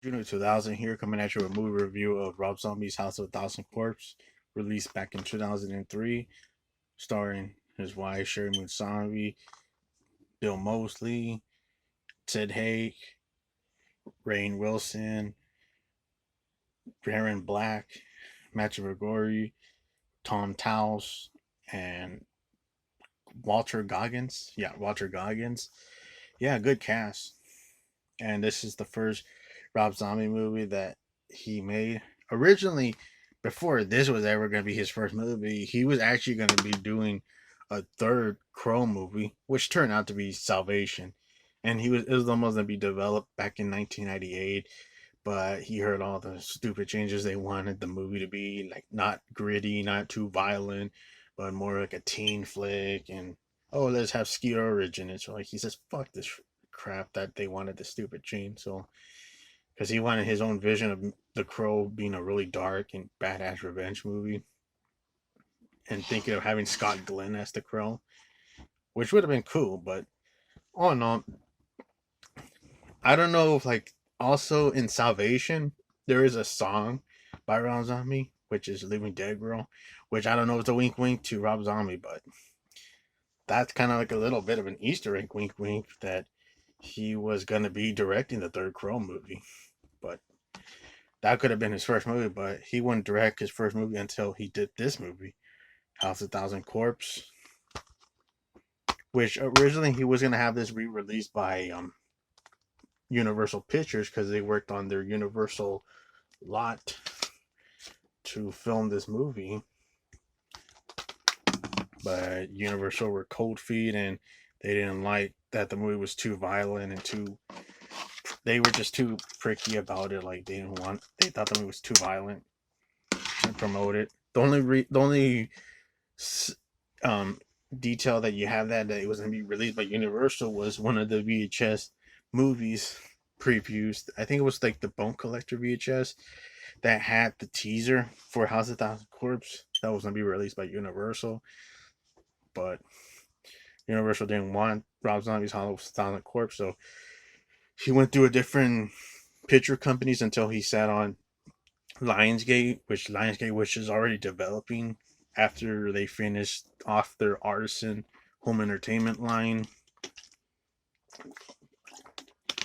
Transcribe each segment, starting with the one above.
June 2000 here, coming at you with a movie review of Rob Zombie's House of a Thousand Corpses, released back in 2003, starring his wife, Sheri Moon Zombie, Bill Mosley, Sid Haig, Rainn Wilson, Baron Black, Mathew McGorey, Tom Towles, and Walter Goggins. Yeah, Walter Goggins. Yeah, good cast. And this is the first Rob Zombie movie that he made. Originally, before this was ever going to be his first movie, he was actually going to be doing a third Crow movie, which turned out to be Salvation. And it was almost going to be developed back in 1998, but he heard all the stupid changes they wanted the movie to be, like not gritty, not too violent, but more like a teen flick. And oh, let's have Skeeter Ridge in it. So like he says, fuck this crap that they wanted the stupid change. So because he wanted his own vision of The Crow being a really dark and badass revenge movie, and thinking of having Scott Glenn as the Crow, which would have been cool. But all in all, I don't know if like also in Salvation there is a song by Rob Zombie, which is Living Dead Girl, which I don't know if it's a wink wink to Rob Zombie, but that's kind of like a little bit of an Easter egg wink wink that he was gonna be directing the third Crow movie. But that could have been his first movie, but he wouldn't direct his first movie until he did this movie, House of a Thousand Corpses, which originally he was gonna have this re-released by Universal Pictures because they worked on their Universal lot to film this movie, but Universal were cold feet and they didn't like that the movie was too violent and too. They were just too pricky about it. Like they thought the movie was too violent to promote it. The only um, detail that you have that it was going to be released by Universal was one of the VHS movies previews. I think it was like the Bone Collector VHS that had the teaser for House of Thousand Corpse that was going to be released by Universal, but Universal didn't want Rob Zombie's House of Thousand Corpse, so he went through a different picture companies until he sat on Lionsgate, which is already developing after they finished off their Artisan home entertainment line.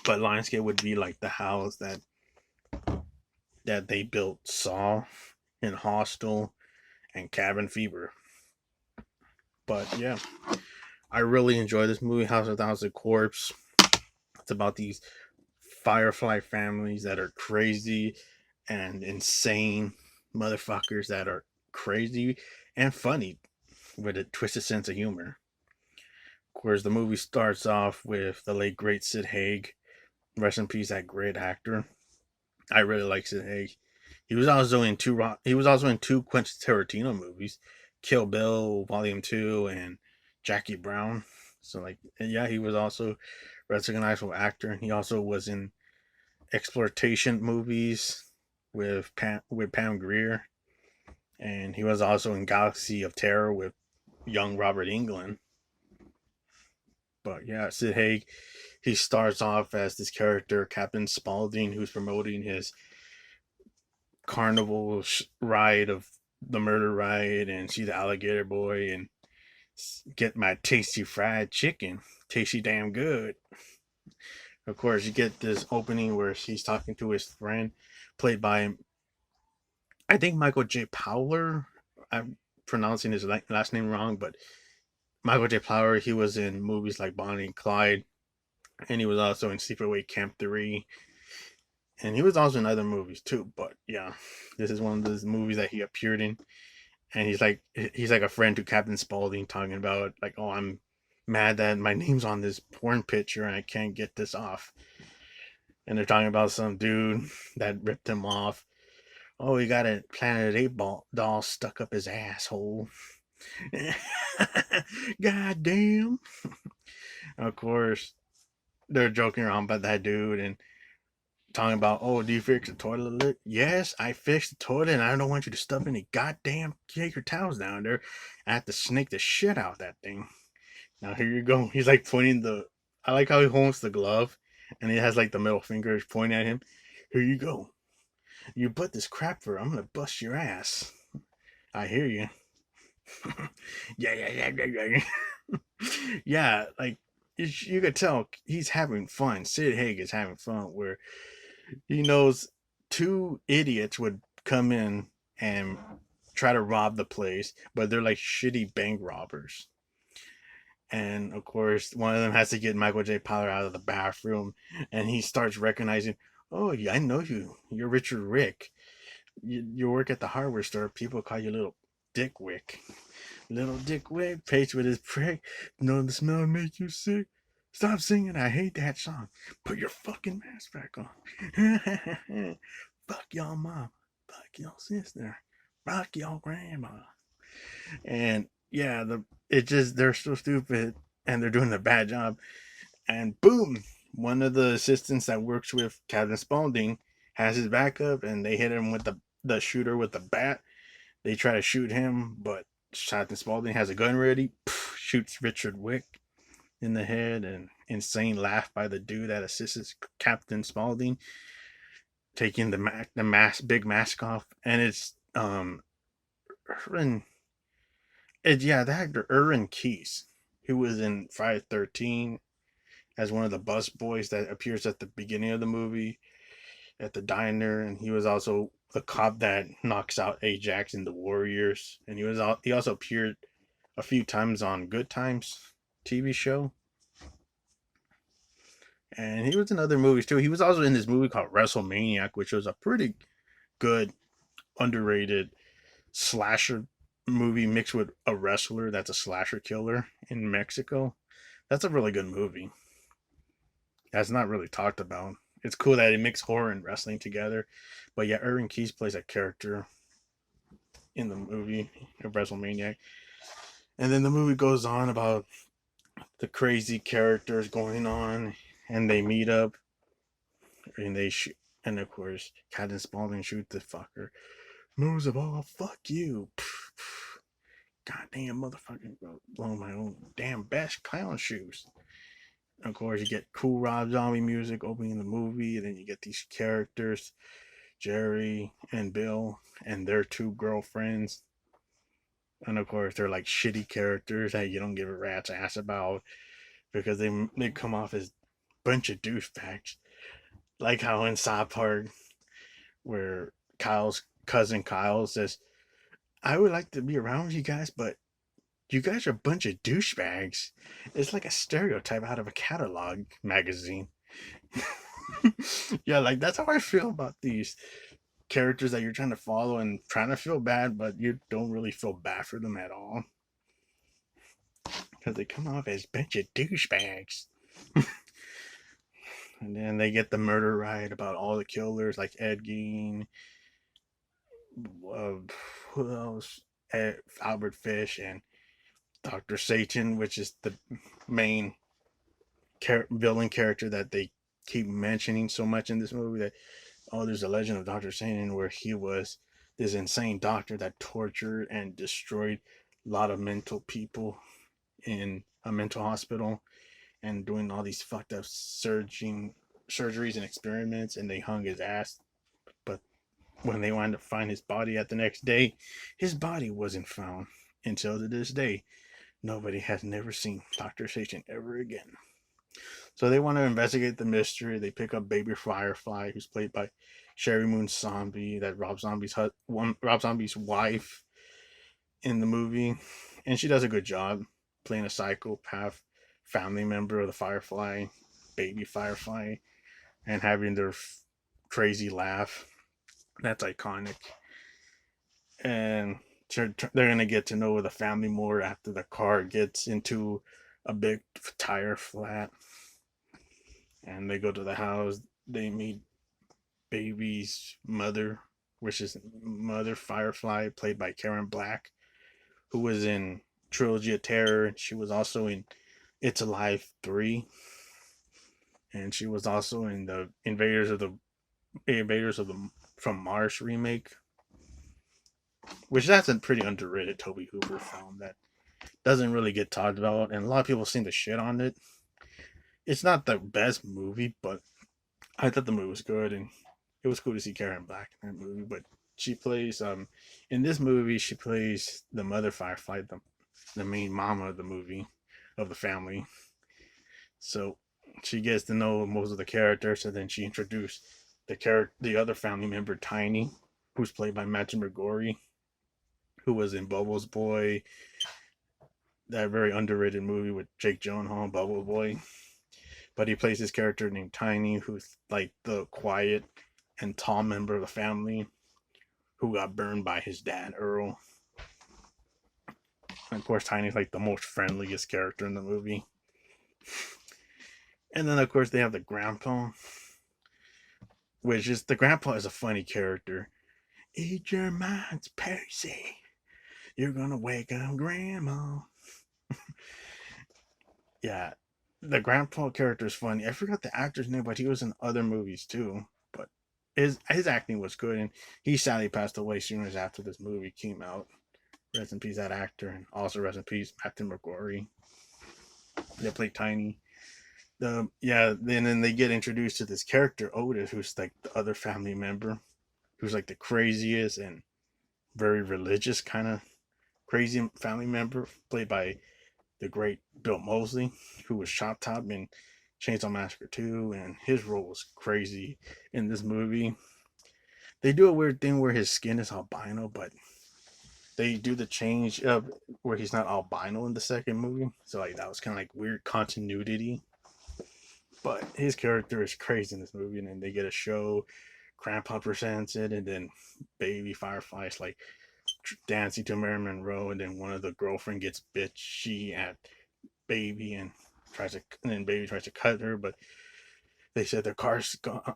But Lionsgate would be like the house that they built Saw and Hostel and Cabin Fever. But yeah, I really enjoy this movie, House of a Thousand Corpse. It's about these Firefly families that are crazy and insane motherfuckers that are crazy and funny with a twisted sense of humor. Of course, the movie starts off with the late great Sid Haig. Rest in peace, that great actor. I really like Sid Haig. He was also in two Quentin Tarantino movies, Kill Bill Volume 2 and Jackie Brown. So like yeah, he was also a recognizable actor. He also was in exploitation movies with Pam Grier, and he was also in Galaxy of Terror with young Robert Englund. But yeah, Sid Haig, he starts off as this character, Captain Spaulding, who's promoting his carnival ride of the murder ride and see the alligator boy and get my tasty fried chicken. Tasty damn good. Of course, you get this opening where he's talking to his friend, played by, I think, Michael J. Powler. I'm pronouncing his last name wrong, but Michael J. Powler, he was in movies like Bonnie and Clyde, and he was also in Sleepaway Camp 3, and he was also in other movies too. But yeah, this is one of those movies that he appeared in, and he's like a friend to Captain Spaulding, talking about like, oh, I'm mad that my name's on this porn picture and I can't get this off. And they're talking about some dude that ripped him off. Oh, he got a Planet Ape doll stuck up his asshole. God damn. Of course, they're joking around about that dude and talking about, oh, do you fix the toilet? Yes, I fixed the toilet and I don't want you to stuff any goddamn paper towels down there. I have to snake the shit out of that thing. Now here you go. He's like pointing I like how he holds the glove and he has like the middle finger pointing at him. Here you go. You put this crap for, I'm gonna bust your ass. I hear you. Yeah. Yeah, like you could tell he's having fun. Sid Haig is having fun where he knows two idiots would come in and try to rob the place, but they're like shitty bank robbers. And of course, one of them has to get Michael J. Pollard out of the bathroom, and he starts recognizing, "Oh, yeah, I know you. You're Richard Rick. You work at the hardware store. People call you Little Dick Wick. Little Dick Wick, Page with his prick. Know the smell make you sick. Stop singing. I hate that song. Put your fucking mask back on. Fuck y'all mom. Fuck y'all sister. Fuck y'all grandma." And yeah, it just they're so stupid and they're doing a bad job. And boom, one of the assistants that works with Captain Spaulding has his back up, and they hit him with the shooter with the bat. They try to shoot him, but Captain Spaulding has a gun ready, shoots Richard Wick in the head, and insane laugh by the dude that assists Captain Spaulding, taking big mask off, and it's yeah, the actor Erwin Keys, who was in Friday the 13th as one of the bus boys that appears at the beginning of the movie at the diner, and he was also the cop that knocks out Ajax in the Warriors, and he also appeared a few times on Good Times TV show, and he was in other movies too. He was also in this movie called WrestleManiac, which was a pretty good, underrated slasher movie mixed with a wrestler that's a slasher killer in Mexico. That's a really good movie. That's not really talked about. It's cool that it mixes horror and wrestling together. But yeah, Irving Keys plays a character in the movie of WrestleMania. And then the movie goes on about the crazy characters going on, and they meet up, and they shoot. And of course, Captain Spaulding shoot the fucker. Most of all, fuck you. Goddamn motherfucker, blowing my own damn best clown shoes. Of course, you get cool Rob Zombie music opening the movie, and then you get these characters, Jerry and Bill, and their two girlfriends. And of course, they're like shitty characters that you don't give a rat's ass about because they come off as a bunch of douchebags. Like how in South Park, where Kyle's cousin Kyle says, "I would like to be around you guys, but you guys are a bunch of douchebags." It's like a stereotype out of a catalog magazine. Yeah, like that's how I feel about these characters that you're trying to follow and trying to feel bad, but you don't really feel bad for them at all because they come off as a bunch of douchebags. And then they get the murder right about all the killers, like Ed Gein, who else? Albert Fish and Dr. Satan, which is the main villain character that they keep mentioning so much in this movie. That there's a legend of Dr. Satan where he was this insane doctor that tortured and destroyed a lot of mental people in a mental hospital and doing all these fucked up surgeries and experiments, and they hung his ass. But when they wanted to find his body at the next day, his body wasn't found until to this day. Nobody has never seen Dr. Satan ever again. So they want to investigate the mystery. They pick up Baby Firefly, who's played by Sheri Moon Zombie, that Rob Zombie's wife in the movie, and she does a good job playing a psychopath family member of the Firefly, Baby Firefly, and having their crazy laugh. That's iconic. And they're gonna get to know the family more after the car gets into a big tire flat, and they go to the house. They meet Baby's mother, which is Mother Firefly, played by Karen Black, who was in Trilogy of Terror. She was also in It's Alive 3, and she was also in the Invaders of the from Mars remake, which that's a pretty underrated Tobe Hooper film that doesn't really get talked about, and a lot of people seem to shit on it. It's not the best movie, but I thought the movie was good, and it was cool to see Karen Black in that movie. But she plays in this movie she plays the mother Firefly, the main mama of the movie, of the family. So she gets to know most of the characters, and then she introduced the other family member, Tiny, who's played by Mathew McGorey, who was in Bubbles Boy, that very underrated movie with Jake Gyllenhaal, Bubble Boy. But he plays this character named Tiny, who's like the quiet and tall member of the family who got burned by his dad, Earl. And of course, Tiny's like the most friendliest character in the movie. And then, of course, they have the grandpa, which is the grandpa is a funny character. Eat your minds, Percy. You're gonna wake up grandma. Yeah, the grandpa character is funny. I forgot the actor's name, but he was in other movies too. But his acting was good, and he sadly passed away soon as after this movie came out. Rest in peace, that actor, and also rest in peace, Mathew McGorey. They played Tiny. Then they get introduced to this character Otis, who's like the other family member, who's like the craziest and very religious kind of crazy family member, played by the great Bill Mosley, who was Chop Top in Chainsaw Massacre 2, and his role was crazy in this movie. They do a weird thing where his skin is albino, but they do the change up where he's not albino in the second movie. So like that was kind of like weird continuity. But his character is crazy in this movie, and then they get a show. Grandpa presents it, and then Baby Firefly is like dancing to Marilyn Monroe, and then one of the girlfriend gets bitchy at Baby and then Baby tries to cut her, but they said their car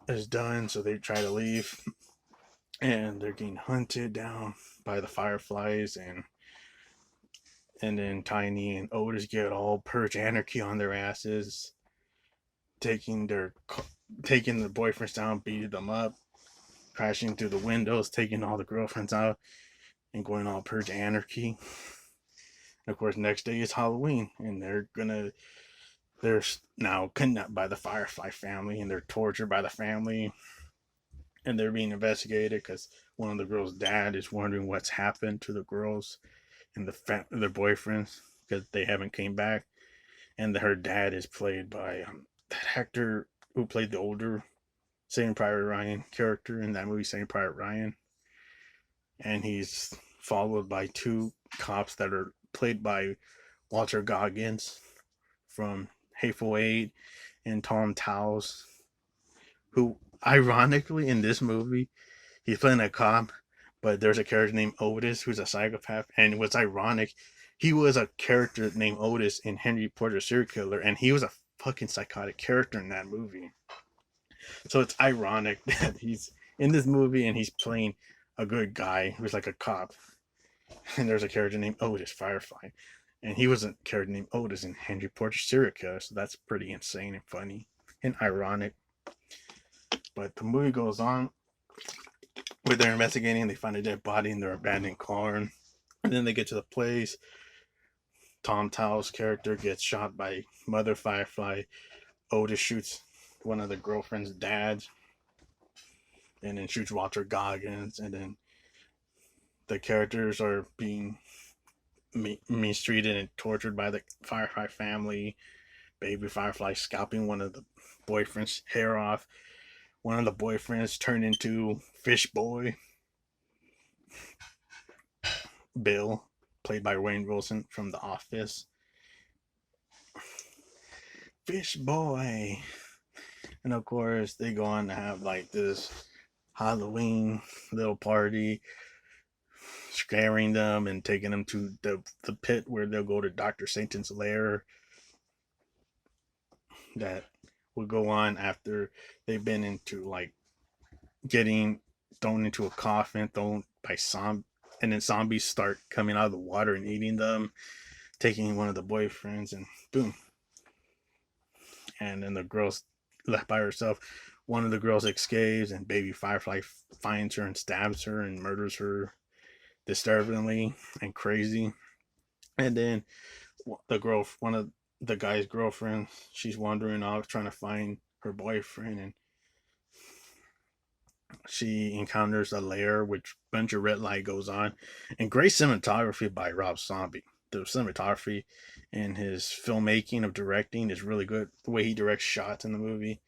is done, so they try to leave, and they're getting hunted down by the Fireflies, and then Tiny and Otis get all purge anarchy on their asses, taking the boyfriends down, beating them up, crashing through the windows, taking all the girlfriends out, and going all purge anarchy. And of course, next day is Halloween, and they're now kidnapped by the Firefly family, and they're tortured by the family, and they're being investigated because one of the girls' dad is wondering what's happened to the girls and their boyfriends because they haven't came back, and her dad is played by that actor who played the older Saving Private Ryan character in that movie, Saving Private Ryan, and he's followed by two cops that are played by Walter Goggins from Hateful Eight and Tom Towles, who ironically in this movie he's playing a cop, but there's a character named Otis who's a psychopath. And what's ironic, he was a character named Otis in Henry Portrait Serial Killer, and he was a fucking psychotic character in that movie. So it's ironic that he's in this movie and he's playing a good guy who's like a cop. And there's a character named Otis Firefly, and he was a character named Otis in Henry Portrait Serial Killer. So that's pretty insane and funny and ironic. But the movie goes on where they're investigating. They find a dead body in their abandoned car, and then they get to the place. Tom Towles' character gets shot by Mother Firefly. Otis shoots one of the girlfriend's dads, and then shoots Walter Goggins, and then the characters are being mistreated and tortured by the Firefly family. Baby Firefly scalping one of the boyfriend's hair off. One of the boyfriends turned into Fish Boy. Bill, played by Wayne Wilson from The Office. Fish Boy. And of course, they go on to have like this Halloween little party, scaring them and taking them to the pit where they'll go to Dr. Satan's lair. That will go on after they've been into like getting thrown into a coffin, thrown by and then zombies start coming out of the water and eating them, taking one of the boyfriends, and boom. And then the girl's left by herself. One of the girls escapes, and Baby Firefly finds her and stabs her and murders her disturbingly and crazy. And then one of the guy's girlfriend, she's wandering off trying to find her boyfriend, and She encounters a lair which bunch of red light goes on, and great cinematography by Rob Zombie. The cinematography and his filmmaking of directing is really good. The way he directs shots in the movie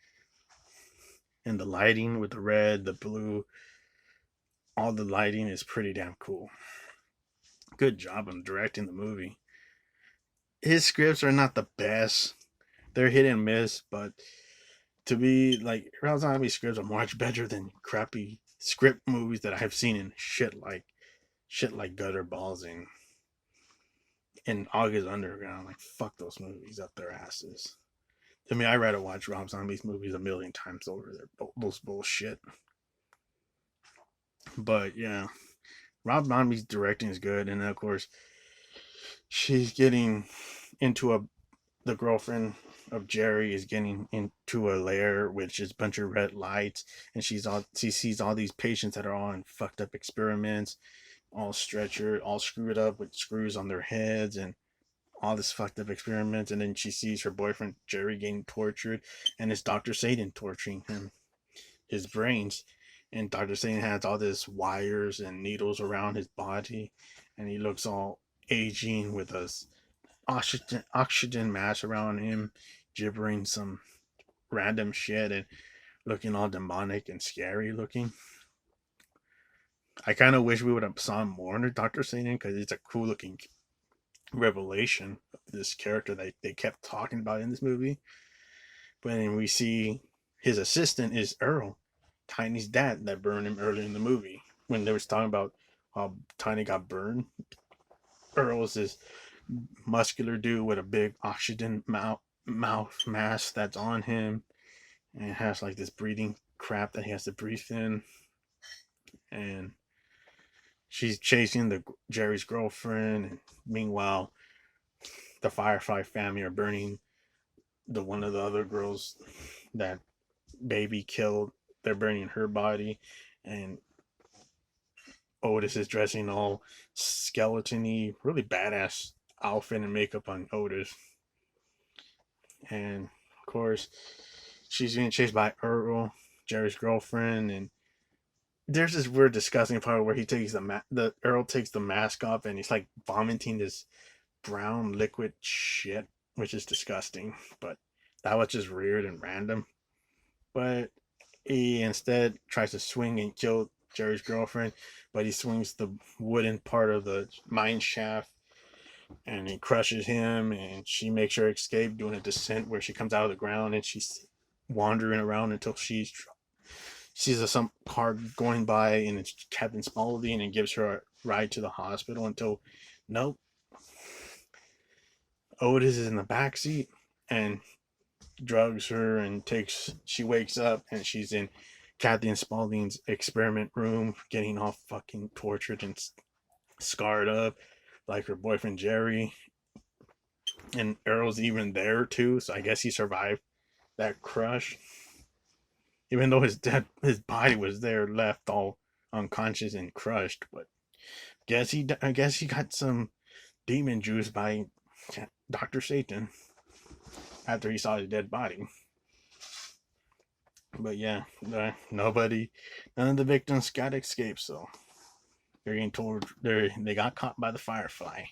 and the lighting with the red, the blue, all the lighting is pretty damn cool. Good job on directing the movie. His scripts are not the best. They're hit and miss, but to be like Rob Zombie scripts are much better than crappy script movies that I've seen in shit like Gutter Balls and August Underground. Like fuck those movies up their asses. To me, I'd rather watch Rob Zombie's movies a million times over those bullshit. But yeah, Rob Zombie's directing is good, and then of course she's getting into a the girlfriend of Jerry is getting into a lair which is a bunch of red lights, and she sees all these patients that are all in fucked up experiments, all stretchered, all screwed up with screws on their heads and all this fucked up experiments, and then she sees her boyfriend Jerry getting tortured, and it's Dr. Satan torturing him, his brains. And Dr. Satan has all this wires and needles around his body, and he looks all aging with a oxygen mask around him, gibbering some random shit and looking all demonic and scary looking. I kind of wish we would have saw more in Dr. Satan because it's a cool looking revelation of this character that they kept talking about in this movie. But then we see his assistant is Earl, Tiny's dad that burned him earlier in the movie. When they was talking about how Tiny got burned, Earl is this muscular dude with a big oxygen mouth mask that's on him, and has like this breathing crap that he has to breathe in. And she's chasing the Jerry's girlfriend, and meanwhile, the Firefly family are burning the one of the other girls that Baby killed. They're burning her body, and Otis is dressing all skeletony, really badass outfit and makeup on Otis. And of course, she's being chased by Earl, Jerry's girlfriend, and there's this weird disgusting part where he takes the Earl takes the mask off and he's like vomiting this brown liquid shit, which is disgusting. But that was just weird and random. But he instead tries to swing and kill Jerry's girlfriend, but he swings the wooden part of the mine shaft and he crushes him, and she makes her escape doing a descent where she comes out of the ground and she's wandering around until she sees some car going by and it's Captain Spaulding and gives her a ride to the hospital until nope, Otis is in the back seat and drugs her and she wakes up and she's in Captain Spaulding's experiment room getting all fucking tortured and scarred up like her boyfriend Jerry, and Earl's even there too, so I guess he survived that crush even though his body was there left all unconscious and crushed. But I guess he got some demon juice by Dr. Satan after he saw his dead body. But yeah, none of the victims got escaped, so they're getting told they got caught by the Firefly.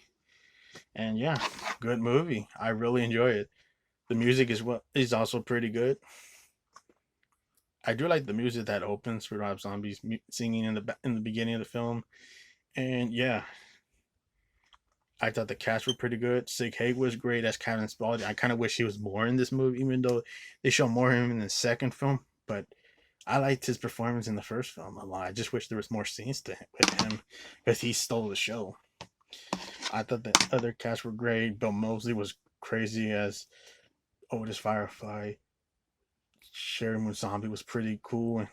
And yeah, good movie. I really enjoy it. The music is also pretty good. I do like the music that opens with Rob Zombie's singing in the beginning of the film, and yeah, I thought the cast were pretty good. Sid Haig was great as Captain Spaulding. I kind of wish he was more in this movie, even though they show more of him in the second film. But I liked his performance in the first film a lot. I just wish there was more scenes with him because he stole the show. I thought the other cast were great. Bill Mosley was crazy as Otis Firefly. Sheri Moon Zombie was pretty cool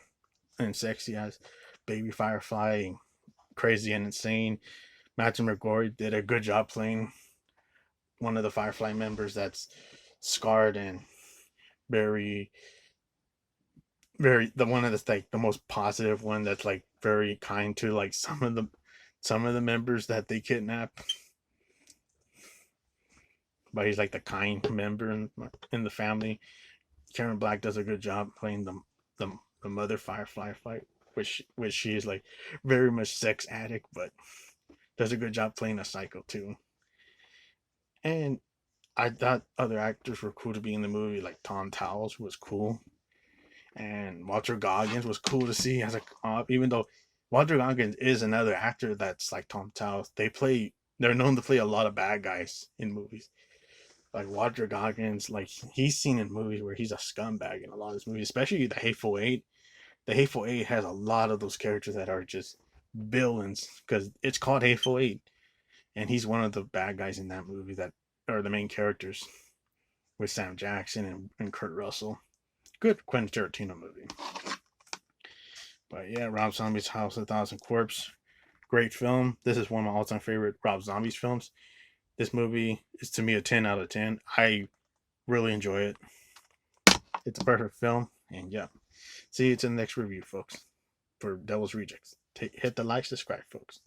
and sexy as Baby Firefly. Crazy and insane. Mathew McGorey did a good job playing one of the Firefly members that's scarred and very, very the one that's like the most positive one that's like very kind to like some of the members that they kidnap. But he's like the kind member in the family. Karen Black does a good job playing the mother Firefly fight. which she is like very much sex addict, but does a good job playing a psycho too. And I thought other actors were cool to be in the movie, like Tom Towles, who was cool, and Walter Goggins was cool to see as a cop. Even though Walter Goggins is another actor that's like Tom Towles, they're known to play a lot of bad guys in movies. Like Walter Goggins, like he's seen in movies where he's a scumbag in a lot of his movies, especially The Hateful Eight. The Hateful Eight has a lot of those characters that are just villains because it's called Hateful Eight, and he's one of the bad guys in that movie that are the main characters with Sam Jackson and Kurt Russell. Good Quentin Tarantino movie. But yeah, Rob Zombie's House of a Thousand Corpse, great film. This is one of my all-time favorite Rob Zombie's films. This movie is to me a 10 out of 10. I really enjoy it. It's a perfect film, and yeah. See you to the next review, folks. For Devil's Rejects. Hit the like, subscribe, folks.